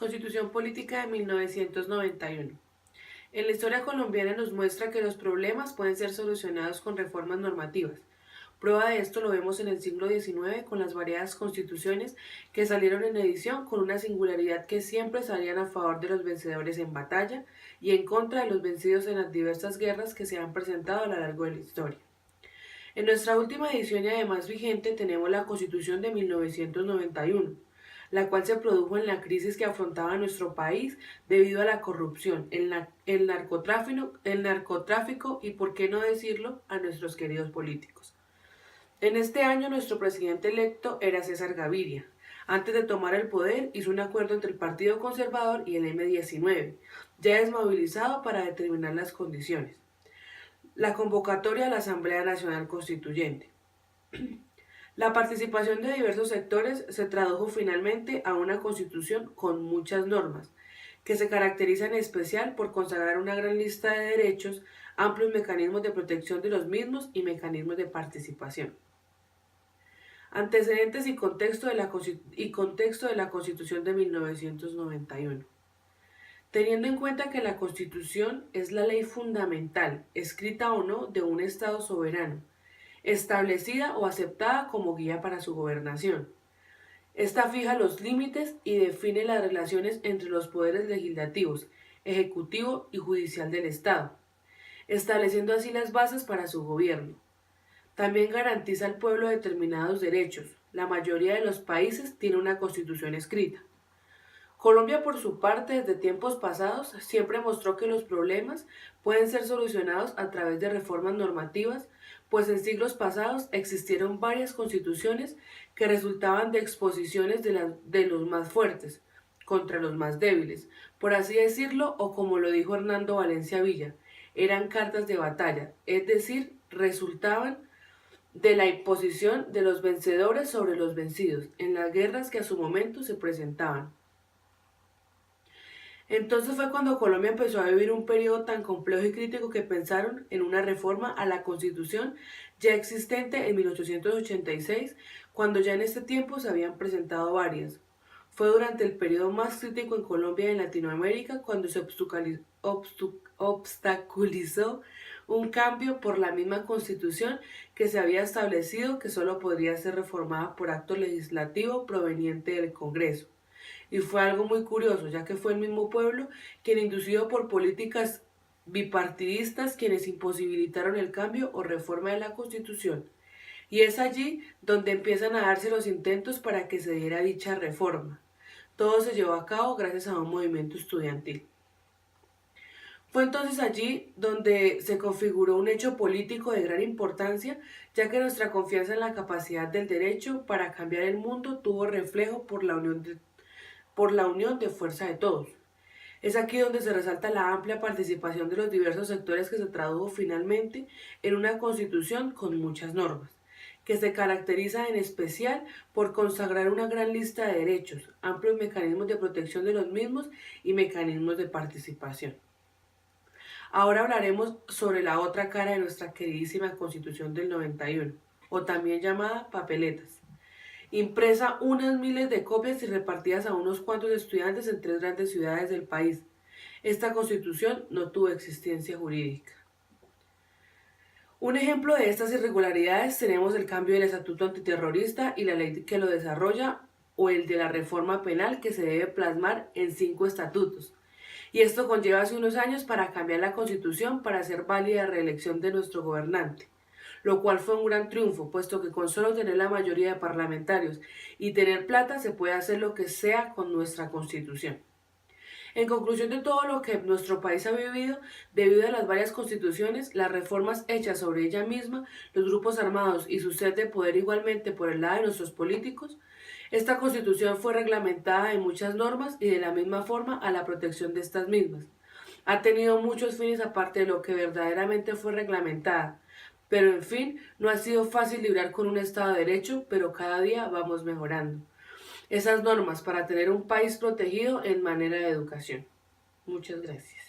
Constitución Política de 1991. En la historia colombiana nos muestra que los problemas pueden ser solucionados con reformas normativas. Prueba de esto lo vemos en el siglo XIX con las variadas constituciones que salieron en edición con una singularidad que siempre salían a favor de los vencedores en batalla y en contra de los vencidos en las diversas guerras que se han presentado a lo largo de la historia. En nuestra última edición y además vigente tenemos la Constitución de 1991, la cual se produjo en la crisis que afrontaba nuestro país debido a la corrupción, el narcotráfico y, por qué no decirlo, a nuestros queridos políticos. En este año nuestro presidente electo era César Gaviria. Antes de tomar el poder hizo un acuerdo entre el Partido Conservador y el M-19, ya desmovilizado para determinar las condiciones. La convocatoria a la Asamblea Nacional Constituyente. La participación de diversos sectores se tradujo finalmente a una constitución con muchas normas, que se caracteriza en especial por consagrar una gran lista de derechos, amplios mecanismos de protección de los mismos y mecanismos de participación. Antecedentes y contexto de la Constitución de 1991. Teniendo en cuenta que la Constitución es la ley fundamental, escrita o no, de un Estado soberano, establecida o aceptada como guía para su gobernación. Esta fija los límites y define las relaciones entre los poderes legislativos, ejecutivo y judicial del Estado, estableciendo así las bases para su gobierno. También garantiza al pueblo determinados derechos. La mayoría de los países tiene una constitución escrita. Colombia, por su parte, desde tiempos pasados, siempre mostró que los problemas pueden ser solucionados a través de reformas normativas, pues en siglos pasados existieron varias constituciones que resultaban de exposiciones de los más fuertes contra los más débiles, por así decirlo, o como lo dijo Hernando Valencia Villa, eran cartas de batalla, es decir, resultaban de la imposición de los vencedores sobre los vencidos en las guerras que a su momento se presentaban. Entonces fue cuando Colombia empezó a vivir un periodo tan complejo y crítico que pensaron en una reforma a la Constitución ya existente en 1886, cuando ya en este tiempo se habían presentado varias. Fue durante el periodo más crítico en Colombia y en Latinoamérica cuando se obstaculizó un cambio por la misma Constitución que se había establecido que solo podría ser reformada por acto legislativo proveniente del Congreso. Y fue algo muy curioso, ya que fue el mismo pueblo quien, inducido por políticas bipartidistas, quienes imposibilitaron el cambio o reforma de la Constitución. Y es allí donde empiezan a darse los intentos para que se diera dicha reforma. Todo se llevó a cabo gracias a un movimiento estudiantil. Fue entonces allí donde se configuró un hecho político de gran importancia, ya que nuestra confianza en la capacidad del derecho para cambiar el mundo tuvo reflejo por la unión de fuerza de todos. Es aquí donde se resalta la amplia participación de los diversos sectores que se tradujo finalmente en una constitución con muchas normas, que se caracteriza en especial por consagrar una gran lista de derechos, amplios mecanismos de protección de los mismos y mecanismos de participación. Ahora hablaremos sobre la otra cara de nuestra queridísima Constitución del 91, o también llamada papeletas, impresa unas miles de copias y repartidas a unos cuantos estudiantes en 3 grandes ciudades del país. Esta Constitución no tuvo existencia jurídica. Un ejemplo de estas irregularidades tenemos el cambio del Estatuto Antiterrorista y la ley que lo desarrolla, o el de la reforma penal que se debe plasmar en 5 estatutos. Y esto conlleva hace unos años para cambiar la Constitución para hacer válida la reelección de nuestro gobernante, lo cual fue un gran triunfo, puesto que con solo tener la mayoría de parlamentarios y tener plata se puede hacer lo que sea con nuestra Constitución. En conclusión de todo lo que nuestro país ha vivido, debido a las varias constituciones, las reformas hechas sobre ella misma, los grupos armados y su sed de poder igualmente por el lado de nuestros políticos, esta Constitución fue reglamentada en muchas normas y de la misma forma a la protección de estas mismas. Ha tenido muchos fines aparte de lo que verdaderamente fue reglamentada, pero en fin, no ha sido fácil librar con un Estado de Derecho, pero cada día vamos mejorando esas normas para tener un país protegido en manera de educación. Muchas gracias.